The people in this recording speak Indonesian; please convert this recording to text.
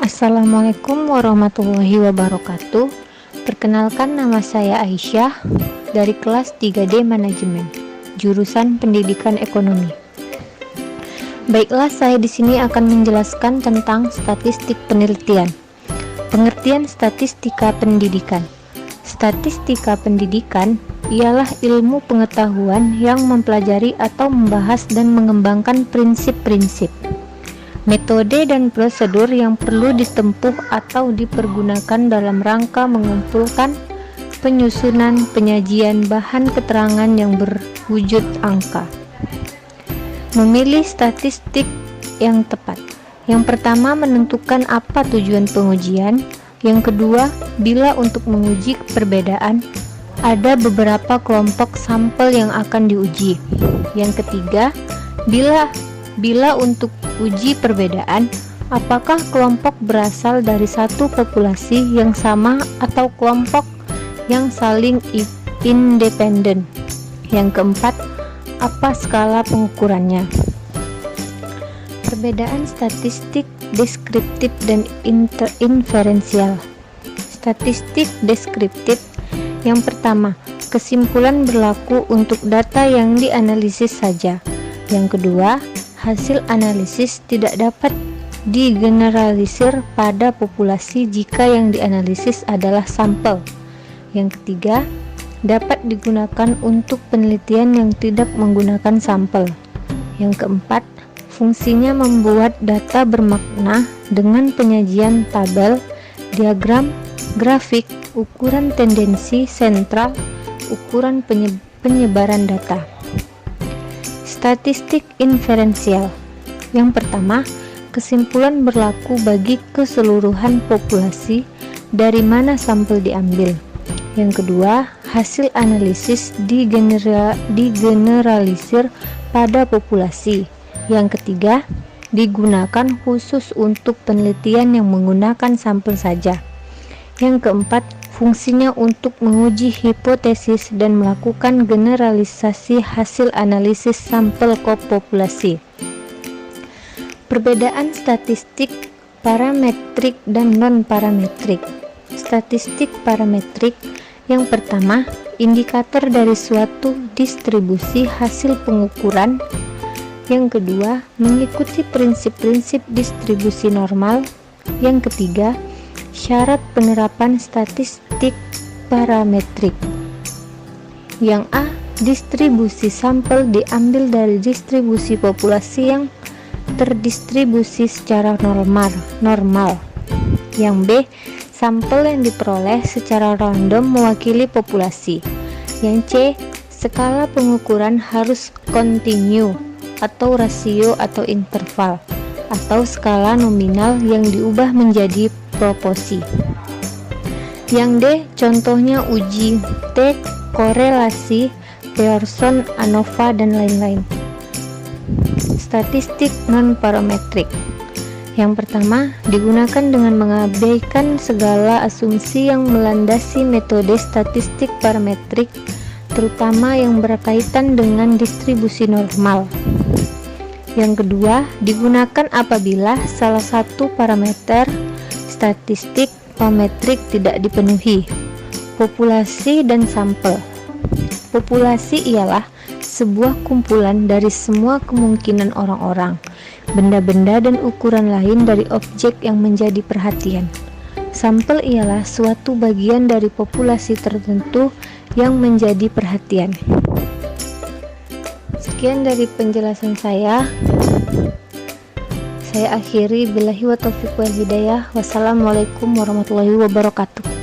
Assalamualaikum warahmatullahi wabarakatuh. Perkenalkan, nama saya Aisyah dari kelas 3D Manajemen, jurusan Pendidikan Ekonomi. Baiklah, saya di sini akan menjelaskan tentang statistik penelitian. Pengertian statistika pendidikan. Statistika pendidikan ialah ilmu pengetahuan yang mempelajari atau membahas dan mengembangkan prinsip-prinsip, metode dan prosedur yang perlu ditempuh atau dipergunakan dalam rangka mengumpulkan, penyusunan, penyajian bahan keterangan yang berwujud angka. Memilih statistik yang tepat. Yang pertama, menentukan apa tujuan pengujian. Yang kedua, bila untuk menguji perbedaan, ada beberapa kelompok sampel yang akan diuji. Yang ketiga, bila untuk uji perbedaan, apakah kelompok berasal dari satu populasi yang sama atau kelompok yang saling independen. Yang keempat, apa skala pengukurannya. Perbedaan statistik deskriptif dan inferensial. Statistik deskriptif. Yang pertama, kesimpulan berlaku untuk data yang dianalisis saja. Yang kedua, hasil analisis tidak dapat digeneralisir pada populasi jika yang dianalisis adalah sampel. Yang ketiga, dapat digunakan untuk penelitian yang tidak menggunakan sampel. Yang keempat, fungsinya membuat data bermakna dengan penyajian tabel, diagram, grafik, ukuran tendensi sentral, ukuran penyebaran data. Statistik inferensial. Yang pertama, kesimpulan berlaku bagi keseluruhan populasi dari mana sampel diambil. Yang kedua, hasil analisis digeneralisir pada populasi. Yang ketiga, digunakan khusus untuk penelitian yang menggunakan sampel saja. Yang keempat, fungsinya untuk menguji hipotesis dan melakukan generalisasi hasil analisis sampel populasi. Perbedaan statistik parametrik dan non-parametrik. Statistik parametrik. Yang pertama, indikator dari suatu distribusi hasil pengukuran. Yang kedua, mengikuti prinsip-prinsip distribusi normal. Yang ketiga, syarat penerapan statistik parametrik. Yang A, distribusi sampel diambil dari distribusi populasi yang terdistribusi secara normal. Yang B, sampel yang diperoleh secara random mewakili populasi. Yang C, skala pengukuran harus kontinu atau rasio atau interval, atau skala nominal yang diubah menjadi proporsi. Yang D, contohnya uji T, korelasi, Pearson, ANOVA, dan lain-lain. Statistik non-parametrik. Yang pertama, digunakan dengan mengabaikan segala asumsi yang melandasi metode statistik parametrik, terutama yang berkaitan dengan distribusi normal. Yang kedua, digunakan apabila salah satu parameter statistik parametrik tidak dipenuhi. Populasi dan sampel. Populasi ialah sebuah kumpulan dari semua kemungkinan orang-orang, benda-benda dan ukuran lain dari objek yang menjadi perhatian. Sampel ialah suatu bagian dari populasi tertentu yang menjadi perhatian. Sekian dari penjelasan saya. Saya akhiri, billahi wa taufiq wal hidayah. Wassalamualaikum warahmatullahi wabarakatuh.